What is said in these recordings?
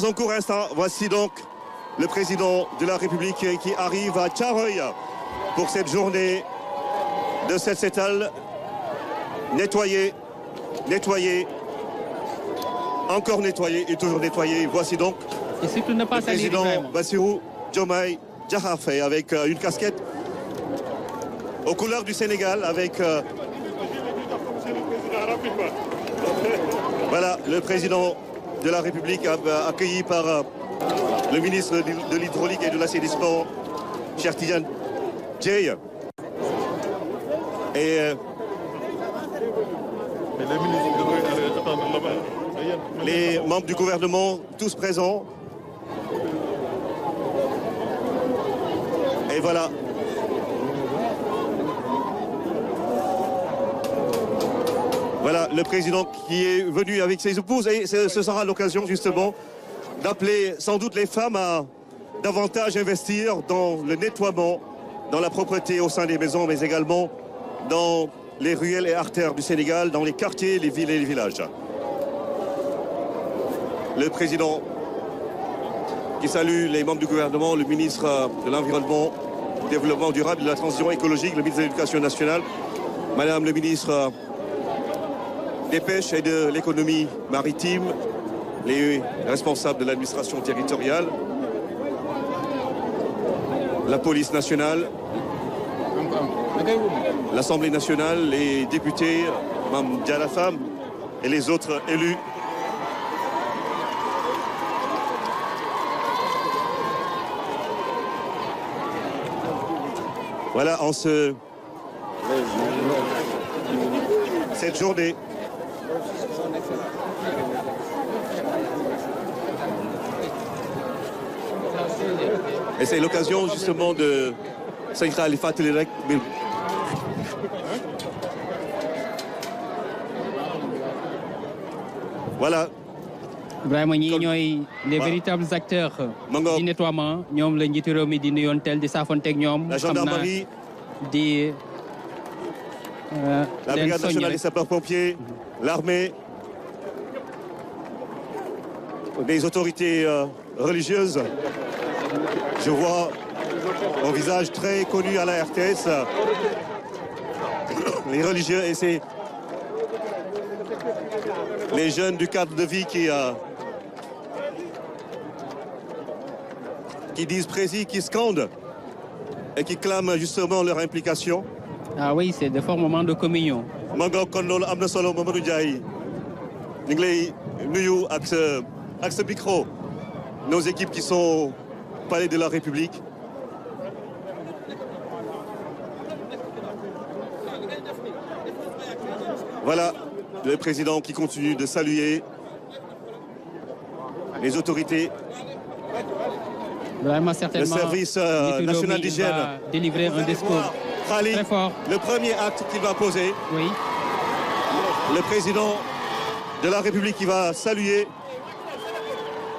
Dans un court instant, voici donc le président de la République qui arrive à Thiaroye pour cette journée de Set Setal. Nettoyer, nettoyer, encore nettoyer et toujours nettoyer. Voici donc le président Bassirou Diomaye Diakhar Faye avec une casquette aux couleurs du Sénégal avec voilà le président de la République accueilli par le ministre de l'Hydraulique et de l'Assainissement, Cheikh Tidiane Dièye. Et les membres du gouvernement, tous présents. Et voilà. Voilà le président qui est venu avec ses épouses. Et ce sera l'occasion justement d'appeler sans doute les femmes à davantage investir dans le nettoiement, dans la propreté au sein des maisons, mais également dans les ruelles et artères du Sénégal, dans les quartiers, les villes et les villages. Le président qui salue les membres du gouvernement, le ministre de l'Environnement, du Développement durable et de la Transition écologique, le ministre de l'Éducation nationale, Madame le ministre des Pêches et de l'Économie maritime, les responsables de l'administration territoriale, la police nationale, l'Assemblée nationale, les députés, Mme Diarafam et les autres élus. Voilà, en cette journée. Et c'est l'occasion justement de voilà. Vraiment ñi ñooy les véritables acteurs du nettoiement ñoom la njiitu réew mi di nuyoonteel di saafonteeg ñoom. La gendarmerie, di la brigade nationale des sapeurs-pompiers, l'armée, des autorités religieuses. Je vois un visage très connu à la RTS, les religieux et c'est les jeunes du cadre de vie qui disent précis, qui scandent et qui clament justement leur implication. Ah oui, c'est de forts moments de communion. Mango kon loolu am na solo Mamadou Ndiaye ñu ngi lay nuyu ak ce micro nos équipes qui sont au palais de la République. Voilà le président qui continue de saluer les autorités. Vraiment, certainement, le service national d'hygiène délivrer un discours très fort. Le premier acte qu'il va poser. Oui. Le président de la République qui va saluer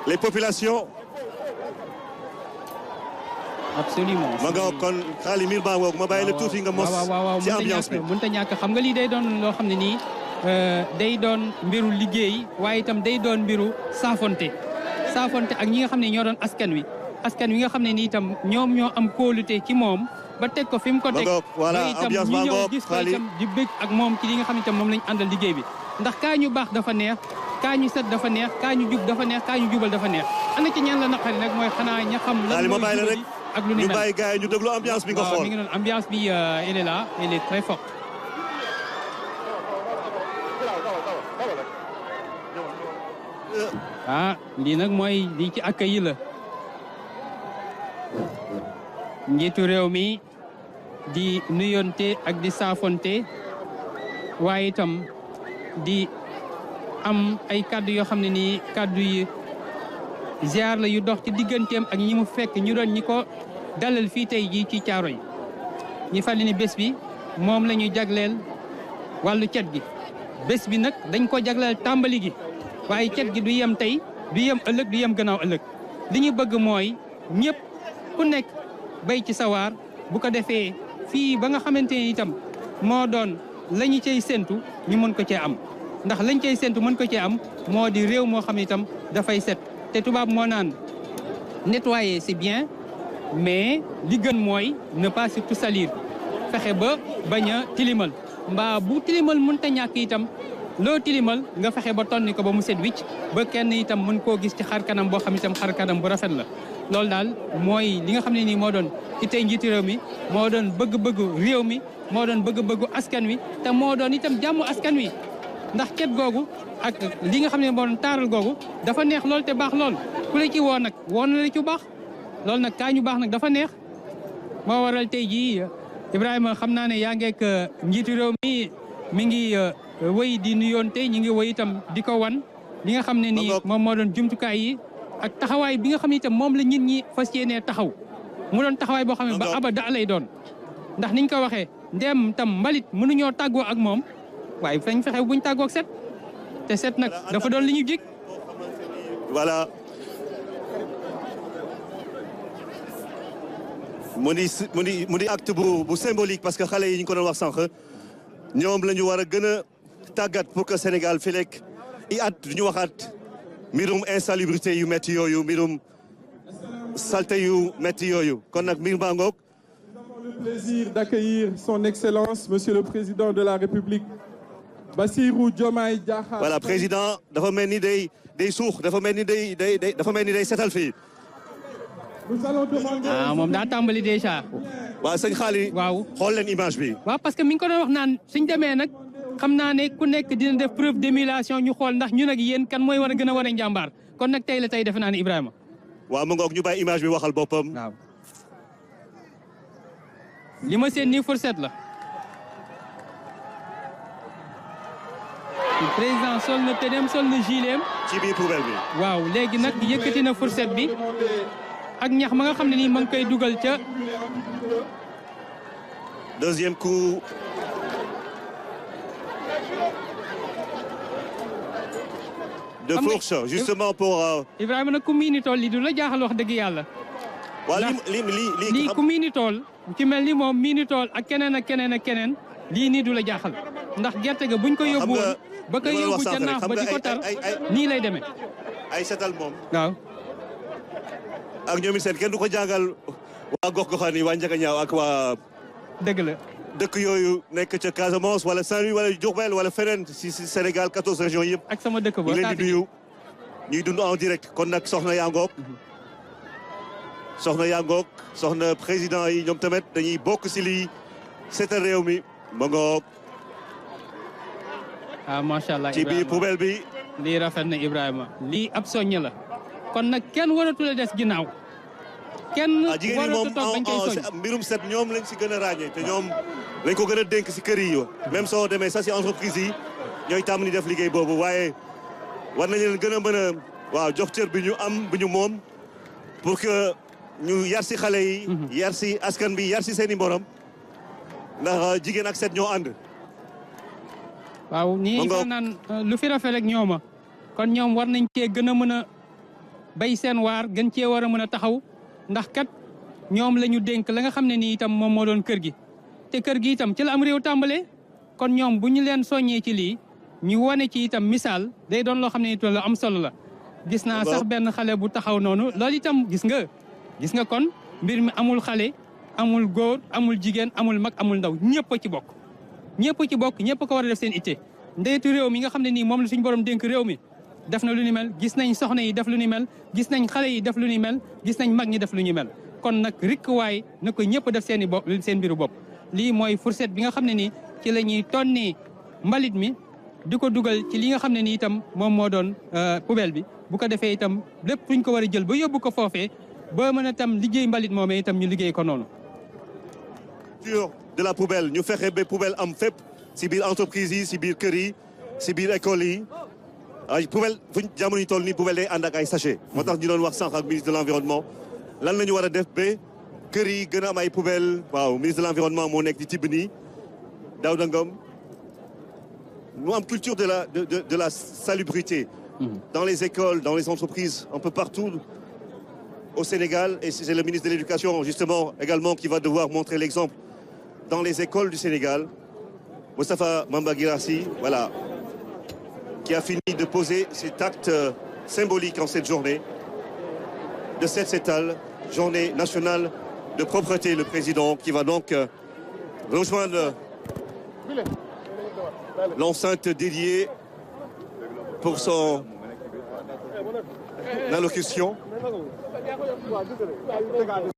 les populations. Absolument. Mango kon xali mir ba wok ma bay le tuuti nga mos ci ambiance bi. Mënta ñàkk xam nga lii day doon loo xam ne nii day doon mbiru liggéey waaye itam day doon mbiru saafonte ak ñi nga xam ne ñoo doon askan wi nga xam ne nii itam ñoom ñoo am kóolute ci moom ba teg ko fi mu ko teg ba itam ñu ñëw gis ko itam di bëgg ak moom ci li nga xam ne itam moom lañ àndal liggéey bi ndax kaa ñu baax dafa neex kaa ñu set dafa neex kaa ñu jub dafa neex kaa ñu jubal dafa neex ana ci ñaan la naqari nag mooy xanaa ña xam lan mooy jubali ak lu ni mel. ñu bàyyi gars yi ñu déglu ambiance bi nga xool. mi ngi noonu ambiance bi elle est là, elle est très forte. Ah lii nag mooy lii ci accueil yi la njiitu réew mi di nuyonte ak di saafonte waaye itam di am ay kàddu yoo xam ne nii kàddu yi ziar la yu dox ci digganteem ak ñi mu fekk ñu doon ñi ko dalal fii tey jii ci Thiaroye ñi fàttali ni bés bi moom la ñu jagleel wàllu cet gi bés bi nag dañ ko jagleel tàmbali gi waaye cet gi du yem tey du yem ëllëg du yem gannaaw ëllëg li ñu bëgg mooy ñëpp ku nekk bay ci sawaar bu ko defee fii ba nga xamante ne itam moo doon la ñu cay séntu ñu mën ko cee am ndax lañ cay séntu mën ko cee am moo di réew moo xam ne itam dafay set te tubaab moo naan nettoyer c'est bien mais li gën mooy ne pas surtout salir fexe ba bañ a tilimal mbaa bu tilimal mënta ñàkk itam loo tilimal nga fexe ba tonni ko ba mu set wicc ba kenn itam mën koo gis ci xar kanam boo xam itam xar kanam bu rafet la loolu daal mooy li nga xam ne nii moo doon ci tey njiitu réew mi moo doon bëgg-bëggu réew mi moo doon bëgg-bëggu askan wi te moo doon itam jàmm askan wi ndax ket googu ak li nga xam ne moo doon taaral googu dafa neex lool te baax lool ku la ci woo nag woo na la ci baax loolu nag kaa ñu baax nag dafa neex moo waral tey jii Ibrahima xam naa ne yaa ngeek njiitu réew mi ngi wéy di nuyoon tey ñi ngi wéy itam di ko wan li nga xam ne nii moom moo doon jumtukaay yi ak taxawaay bi nga xam ne itam moom la nit ñi fas yéenee taxaw mu doon taxawaay boo xam ne ba abada lay doon ndax niñ ko waxee ndem tam mbalit mënuñoo tàggoo ak moom waaye fañ fexe buñ tàggoo ak set te set nag dafa doon li ñu jig voilà mu di acte bu symbolique parce que xale yi ñu ko doon wax sànq ñoom la ñu war a gën a tàggat pour que Sénégal fi lekk i at du ñu waxaat mbirum insalubrité yu métti yooyu mbirum salte yu métti yooyu kon nag mbir baa ngoog. Nous avons le plaisir d'accueillir son excellence monsieur le président de la République Bassirou Diomaye Diakhar. Voilà président dafa mel ni day suux dafa mel ni day setal fii. Nous allons demander. moom daa tàmbali déjà. waaw sëñ Xaali. waaw xool leen image bi. waaw parce que mi ngi ko doon wax naan suñ demee nag xam naa ne ku nekk dina def preuve d'émulation ñu xool ndax ñun ak yéen kan mooy war a gën a wane njàmbaar kon nag tey la tey defe naa ne Ibrahima. waaw mu ngoog ñu bàyyi image bi waxal boppam. waaw. li ma seen nii fourchette la. président sol na tëneem sol na gileem. ci biir poubelle bi. waaw léegi nag yëkkati na fourchette bi. ak ñax ma nga xam ne nii ma ngi koy dugal ca. deuxième coup. de fourche justement pour. Ibrahima nag ku miini tool li du la jaaxal wax dëgg yàlla. waaw lii ku miini tool ci mel ni moom miini tool ak keneen ak keneen ak keneen lii nii du la jaaxal ndax gerte ga buñ ko yóbbu woon ba koy yóbbu ca naaf ba di ko tar nii lay demee. ay setal moom. waaw. ak ñoom it seen kenn du ko jàngal waa gox-goxaan yi waa Njagañaaw ak waa. dëgg la. dëkk yooyu nekk ca Casamance wala Saint-Louis wala Diourbel wala feneen si Sénégal 14 régions yëpp. ak sama dëkk ba ñu leen di nuyu ñuy dund en direct kon nag soxna yaa ngoog. soxna yaa ngoog soxna président yi ñoom tamit dañuy bokk si lii seetal réew mi ma ngoog. macha allah ci biir poubelle bi. lii rafet na Ibrahima. lii ab soññ la. kon nag kenn waratul a des ginnaaw. kenn waratu toog bañ koy soññ mbirum set ñoom lañ si gën a ràññee te ñoom lañ ko gën a dénk si kër yi même soo demee sax si entreprise yi ñooy tàmm ni def liggéey boobu waaye war nañ leen gën a mën a waaw jox cër bi ñu am bu ñu moom pour que ñu yar si xale yi. yar si askan bi yar si seen i morom ndax jigéen ak set ñoo ànd. waaw nii ko naan lu fi rafet rek ñooma kon ñoom war nañ cee gën a mën a bay seen waar gën cee war a mën a taxaw ndax kat ñoom la ñu dénk la nga xam ne nii itam moom moo doon kër gi te kër gi itam ci la am réew tàmbalee kon ñoom bu ñu leen soññee ci lii ñu wane ci itam misaal day doon loo xam ne itam lu am solo la. gis naa sax benn xale bu taxaw noonu loolu itam gis nga kon mbir mi amul xale amul góor amul jigéen amul mag amul ndaw ñëpp a ci bokk. ñëpp ci bokk ñëpp ko war a def seen itte ndeetu réew mi nga xam ne nii moom la suñu borom dénk réew mi def na lu ni mel gis nañ soxna yi def lu ni mel gis nañ xale yi def lu ni mel gis nañ mag ñi def lu ni mel kon nag rikk waay na ko ñëpp def seen i bopp seen mbiru bopp. lii mooy fourchette bi nga xam ne nii ci la ñuy tonni mbalit mi di ko dugal ci li nga xam ne nii itam moom moo doon poubelle bi bu ko defee itam lépp fuñ ko war a jël ba yóbbu ko foofee ba mën a tam liggéey mbalit moomee itam ñu liggéey ko noonu. de la poubelle ñu fexe ba poubelle am fépp si biir entreprise yi si biir kër yi si biir école yi ay poubelle fuñ jamono yi toll nii poubelle day ànd ak ay sachet moo tax ñu doon wax sànq ak ministre de l'environnement lan la ñu war a def ba kër yi gën a am ay poubelle waaw ministre de l'environnement moo nekk di tibb nii Daouda Ngom mu am culture de la salubrité dans les écoles dans les entreprises un peu partout au Sénégal et c'est le ministre de l'Éducation justement également qui va devoir montrer l'exemple dans les écoles du Sénégal. Moustapha Mamba Guirassy, voilà, qui a fini de poser cet acte symbolique en cette journée. de Set Setal, journée nationale de propreté. Le président qui va donc rejoindre l'enceinte dédiée pour son allocution.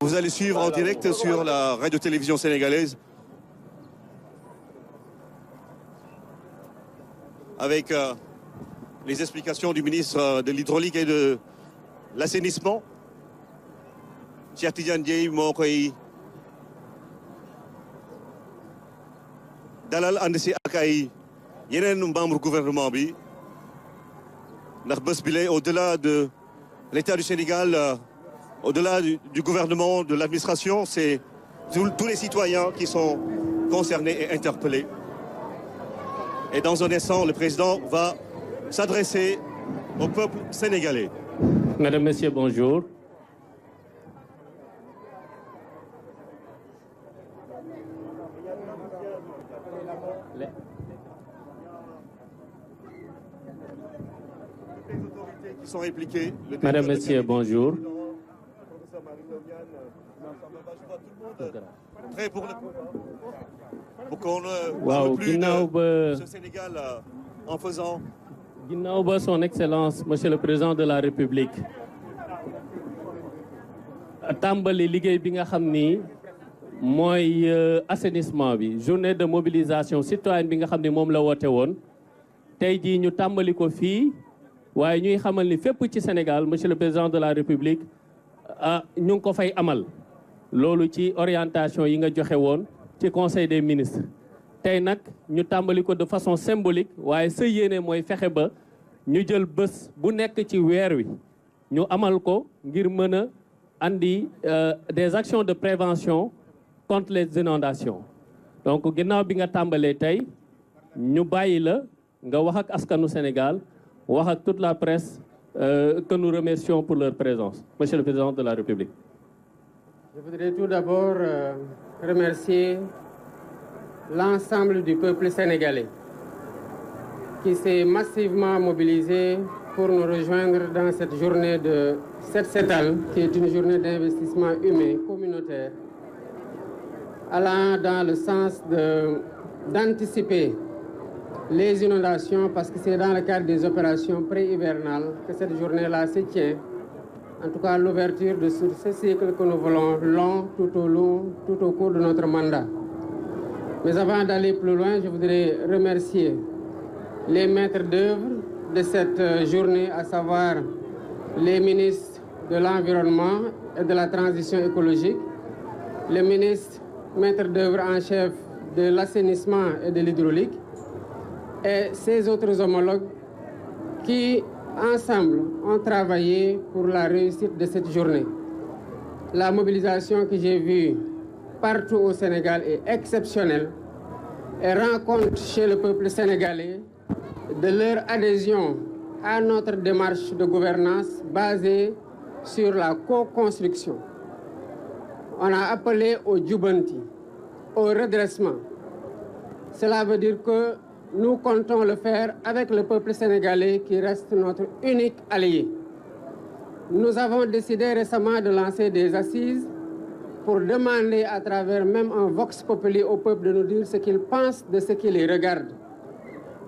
Vous allez suivre en direct sur la radio-télévision sénégalaise avec les explications du ministre de l'hydraulique et de l'assainissement. Cheikh Tidiane Dièye moo koy dalal ànd si ak ay yeneen membre gouvernement bi ndax bés bi au-delà de l'État du Sénégal, au-delà du gouvernement, de l'administration, c'est tous les citoyens qui sont concernés et interpellés. Et dans un instant, le président va s'adresser au peuple sénégalais. Mesdames, Messieurs, bonjour. Qui sont impliqués. Mesdames, Messieurs, bonjour. Prêt pour qu'on Waaw, plus ginnaaw ba ce Sénégal en faisant. Ginnaaw ba son excellence monsieur le président de la République tàmbali liggéey bi nga xam ni mooy assainissement bi, journée de mobilisation citoyenne bi nga xam ni moom la woote woon tey jii ñu tàmbali ko fii. waaye ñuy xamal ni fépp ci Sénégal monsieur le président de la République ñu ngi ko fay amal loolu ci orientation yi nga joxe woon ci conseil des ministres tey nag ñu tàmbali ko de façon symbolique waaye sa yéene mooy fexe ba ñu jël bés bu nekk ci weer wi ñu amal ko ngir mën a andi des actions de prévention contre les inondations. Donc ginnaaw bi nga tàmbalee tey ñu bàyyi la nga wax ak askanu Sénégal wax ak toute la presse que nous remercions pour leur présence. Monsieur le Président de la République. Je voudrais tout d'abord remercier l'ensemble du peuple sénégalais qui s'est massivement mobilisé pour nous rejoindre dans cette journée de Set Setal, qui est une journée d'investissement humain communautaire, allant dans le sens d'anticiper les inondations, parce que c'est dans le cadre des opérations pré-hivernales que cette journée-là se tient. En tout cas, l'ouverture de ce cycle que nous voulons long, tout au cours de notre mandat. Mais avant d'aller plus loin, je voudrais remercier les maîtres d'œuvre de cette journée, à savoir les ministres de l'Environnement et de la Transition écologique, le ministre maître d'œuvre en chef de l'assainissement et de l'hydraulique, et ses autres homologues qui, ensemble, ont travaillé pour la réussite de cette journée. La mobilisation que j'ai vue partout au Sénégal est exceptionnelle et rend compte chez le peuple sénégalais de leur adhésion à notre démarche de gouvernance basée sur la co-construction. On a appelé au Djubanti, au redressement. Cela veut dire que nous comptons le faire avec le peuple sénégalais qui reste notre unique allié. Nous avons décidé récemment de lancer des assises pour demander à travers même un vox populi au peuple de nous dire ce qu'il pense de ce qui les regarde.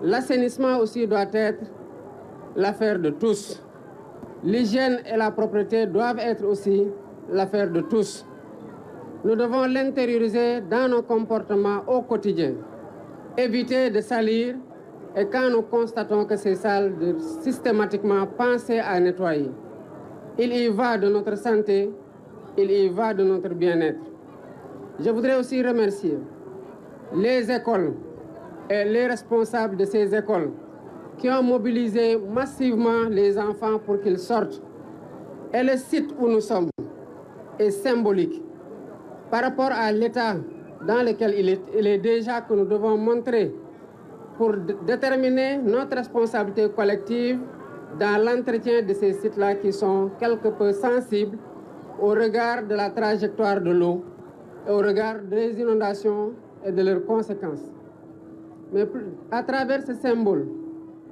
L'assainissement aussi doit être l'affaire de tous. L'hygiène et la propreté doivent être aussi l'affaire de tous. Nous devons l'intérioriser dans nos comportements au quotidien. Éviter de salir et quand nous constatons que c'est sale, de systématiquement penser à nettoyer. Il y va de notre santé, il y va de notre bien-être. Je voudrais aussi remercier les écoles et les responsables de ces écoles qui ont mobilisé massivement les enfants pour qu'ils sortent. Et le site où nous sommes est symbolique par rapport à l'état dans lequel il est déjà que nous devons montrer pour déterminer notre responsabilité collective dans l'entretien de ces sites-là qui sont quelque peu sensibles au regard de la trajectoire de l'eau et au regard des inondations et de leurs conséquences. Mais à travers ce symbole,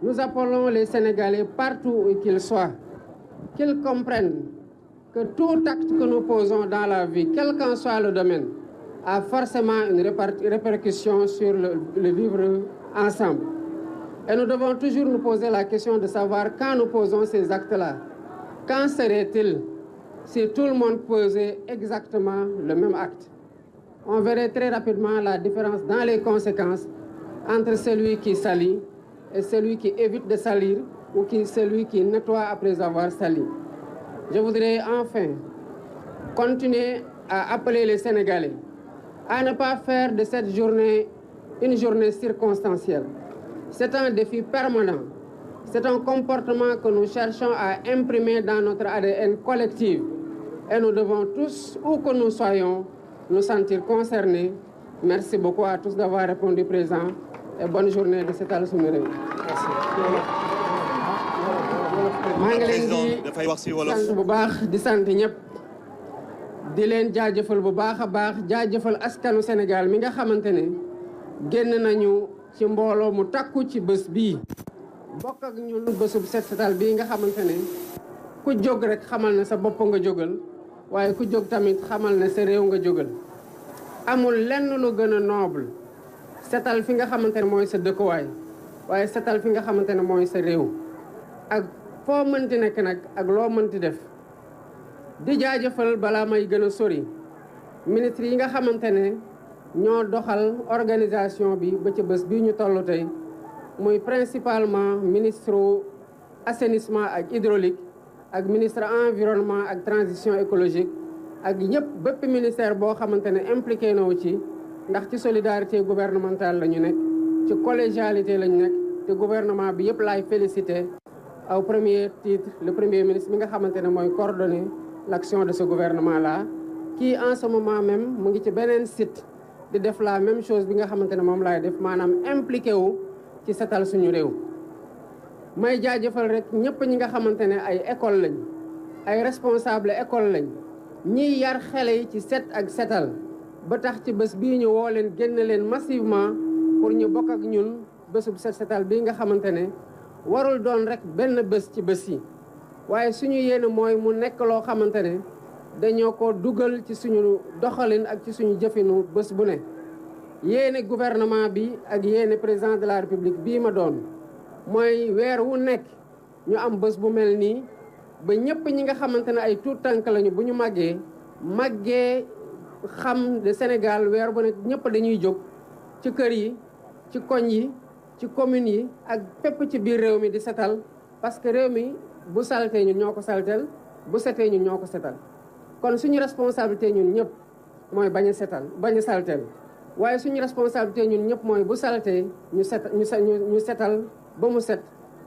nous appelons les Sénégalais partout où qu'ils soient, qu'ils comprennent que tout acte que nous posons dans la vie, quel qu'en soit le domaine, a forcément une répercussion sur le vivre ensemble. Et nous devons toujours nous poser la question de savoir quand nous posons ces actes-là, quand serait-il si tout le monde posait exactement le même acte? On verrait très rapidement la différence dans les conséquences entre celui qui salit et celui qui évite de salir ou celui qui nettoie après avoir sali. Je voudrais enfin continuer à appeler les Sénégalais à ne pas faire de cette journée une journée circonstancielle. C'est un défi permanent. C'est un comportement que nous cherchons à imprimer dans notre ADN collectif. Et nous devons tous, où que nous soyons, nous sentir concernés. Merci beaucoup à tous d'avoir répondu présent. Et bonne journée de Setal Sunu Réew. Merci. maa ngi leen di sant bu baax di sant ñëpp di leen jaajëfal bu baax a baax jaajëfal askanu Sénégal mi nga xamante ne génn nañu ci mbooloo mu takku ci bés bii bokk ak ñun bésub set setal bii nga xamante ne ku jóg rek xamal ne sa bopp nga jógal waaye ku jóg tamit xamal ne sa réew nga jógal amul lenn lu gën a noble setal fi nga xamante ne mooy sa dëkkuwaay waaye setal fi nga xamante ne mooy sa réew ak foo mënti nekk nag ak loo mënti def di jaajëfal balaa may gën a sori ministre yi nga xamante ne ñoo doxal organisation bi ba ci bés bii ñu toll tey muy principalement ministre assainissement ak hydraulique ak ministre environnement ak transition écologique ak ñëpp bépp ministère boo xamante ne impliqué na wu ci ndax ci solidarité gouvernementale la ñu nekk ci collégialité la ñu nekk te gouvernement bi yëpp laay félicité au premier titre le premier ministre mi nga xamante ne mooy coordonner l'action de ce gouvernement là qui en ce moment même mu ngi ci beneen site di def la même chose bi nga xamante ne moom laay def maanaam impliqué wu ci setal suñu réew may jaajëfal rek ñëpp ñi nga xamante ne ay école lañ ay responsable école lañ ñiy yar xale yi ci set ak setal ba tax ci bés bii ñu woo leen génn leen massivement pour ñu bokk ak ñun bésub set setal bii nga xamante ne warul doon rek benn bés ci bés yi waaye suñu yéene mooy mu nekk loo xamante ne dañoo ko dugal ci suñu doxalin ak ci suñu jëfinu bés bu ne yéene gouvernement bi ak yéene président de la république bii ma doon mooy weer wu nekk ñu am bés bu mel nii ba ñëpp ñi nga xamante ne ay tuut tànk lañu bu ñu màggee xam de Sénégal weer bu nekk ñëpp dañuy jóg ci kër yi ci koñ yi ci communes yi ak fépp ci biir réew mi di setal parce que réew mi bu saltee ñun ñoo ko saltel bu setee ñun ñoo ko setal kon suñu responsabilité ñun ñëpp mooy bañ a saltel waaye suñu responsabilité ñun ñëpp mooy bu saltee ñu setal ba mu set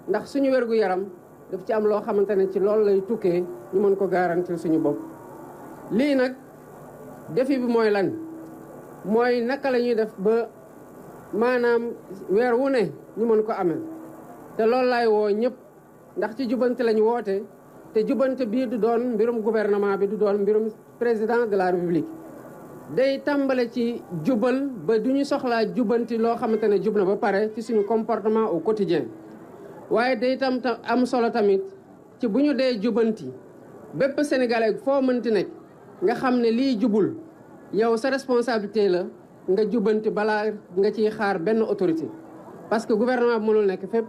ndax suñu wérgu yaram daf ci am loo xamante ne ci loolu lay tukkee ñu mën ko garantir suñu bopp. lii nag défi bi mooy lan mooy naka la ñuy def ba maanaam weer wu ne ñu mën ko amel te loolu laay woo ñëpp ndax ci jubante lañu woote te jubante bii du doon mbirum gouvernement bi du doon mbirum président de la république day tàmbale ci jubal ba du ñu soxlaa jubanti loo xamante ne jub na ba pare ci suñu comportement au quotidien waaye day tam am solo tamit ci bu ñu dee jubanti bépp sénégalais foo mënti nekk nga xam ne lii jubul yow sa responsabilité la nga jubanti balaa nga ciy xaar benn autorité parce que gouvernement bi mënul nekk fépp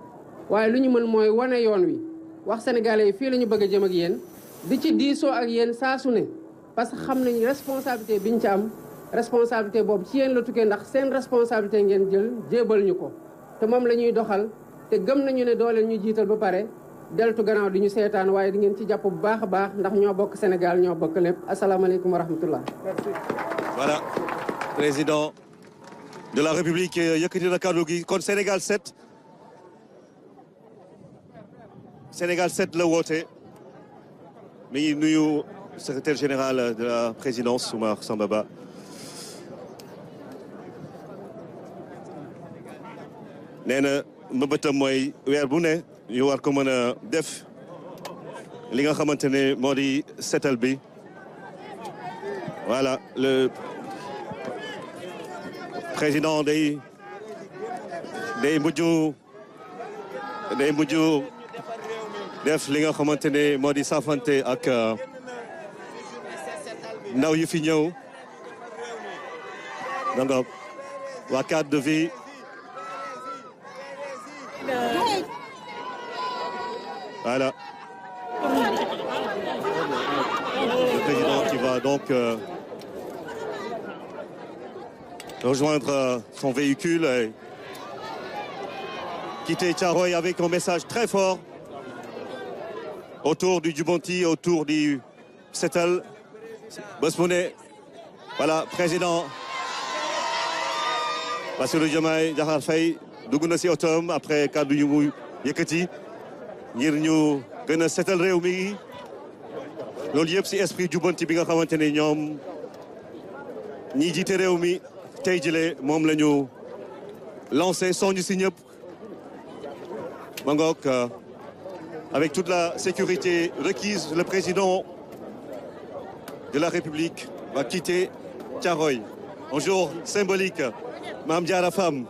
waaye lu ñu mën mooy wane yoon wi wax sénégalais yi fii la ñu bëgg a jëm ak yéen di ci diisoo ak yéen saa su ne parce que xam nañu responsabilité biñ ci am responsabilité boobu ci yéen la tukkee ndax seen responsabilité ngeen jël jébal ñu ko te moom la ñuy doxal te gëm nañu ne doo leen ñu jiital ba pare deltu gannaaw di ñu seetaan waaye di ngeen ci jàpp bu baax a baax ndax ñoo bokk Sénégal ñoo bokk lépp asalaamaaleykum wa rahmatullah. Voilà, président de la République yëkkati na kàddu gi kon Sénégal 7 la woote mi ngi nuyu secrétaire général de la présidence Oumar Samba Ba nee na mbëbëtam mooy weer bu ne ñu war ko mën a def li nga xamante ne moo di setal bi voilà le président day mujj def li nga xamante ne moo di safante ak ndaw yu fi ñëw donc waa cadre de vie voilà le président qui va donc rejoindre son véhicule et quitter Thiaroye avec un message très fort autour du Jubbonti, autour du Setal bés bu ne voilà président Bassirou Diomaye Diakhar Faye dugg na ci otoom après kàddu yu mu yëkkati ngir ñu gën a setal réew mi loolu yëpp ci esprit Jubbonti bi nga xamante ne ñoom ñi jiite réew mi tey jile moom la ñu lancé soññ ci ñëpp ma ngoog avec toute la sécurité requise le président de la République va quitter Thiaroye un jour symbolique Mame Diarra Fam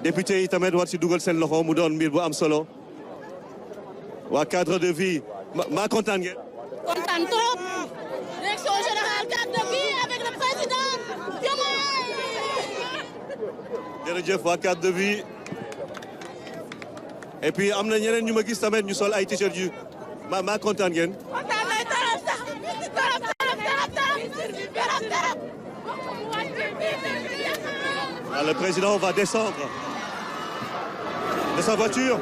député yi tamit war ci dugal seen loxo mu doon mbir bu am solo waa cadre de vie maa kontaan ngeen. kontaan trop direction générale cadre de vie avec le président Diomaye. jërëjëf waa cadre de vie et puis am na ñeneen ñu ma gis tamit ñu sol ay t-shirt yu maa kontaan ngeen. kontaan nañ trop sax trop. Ah, le président va descendre de sa voiture.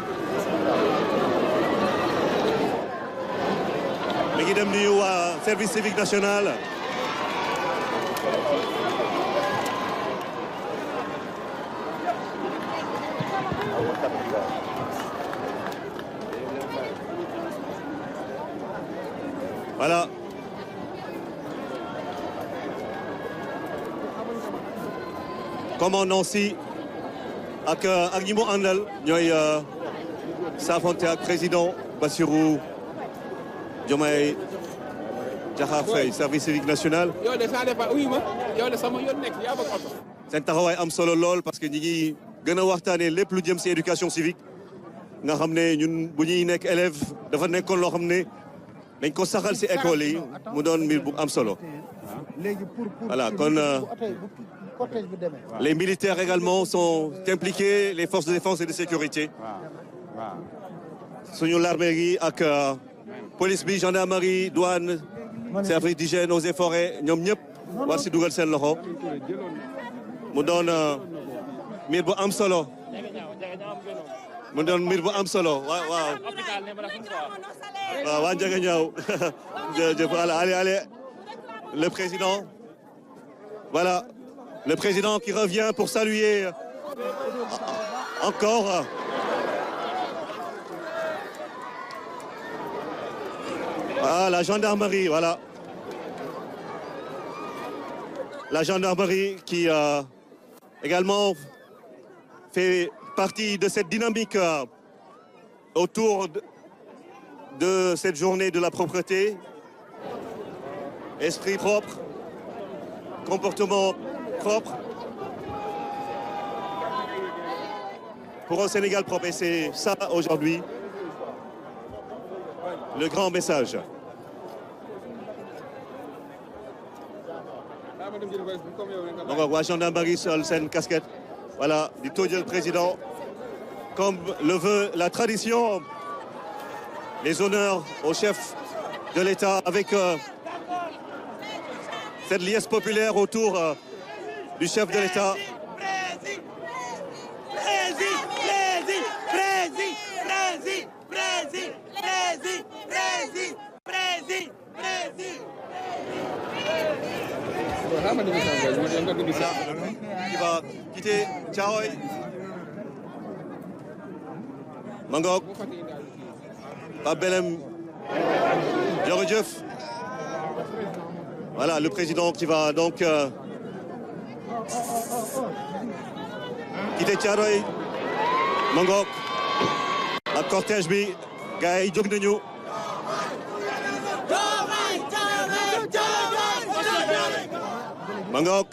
mi ngi dem nuyu waa service civique national. Voilà. Comme Nancy ak ñi mu àndal ñooy saafonte ak président Bassirou Diomaye Diakhar Faye service civique national. seen taxawaay am solo lool parce que ñi ngi gën a waxtaanee lépp lu jëm ci éducation civique nga xam ne ñun bu ñuy nekk élève dafa nekkoon loo xam ne dañ ko saxal ci école yi mu doon mbir bu am solo. voilà kon. Les militaires également sont impliqués, les forces de défense et de sécurité. suñu l'armée yi ak police bi gendarmerie douane service d'hygiène eaux et forêts ñoom ñëpp war ci dugal seen loxo mu doon mbir bu am solo mu doon mbir bu am solo waaw waa Ndiaganiao voilà allez le président voilà. Le président qui revient pour saluer encore la gendarmerie, voilà. La gendarmerie qui également fait partie de cette dynamique autour de cette journée de la propreté. Esprit propre, comportement propre pour un Sénégal propre et c'est ça aujourd'hui le grand message. Donc waa gendarmerie sol seen casquette voilà di tojal président comme le veut la tradition les honneurs au chef de l'État avec cette liesse populaire autour du chef de l'État. Qui va quitter Thiaroye. Mangok. Babelem. Djorodjeuf. Voilà, le président qui va donc quitter Thiaroye. Mangok. ak cortège bi gars yi jóg nañu. Mangok.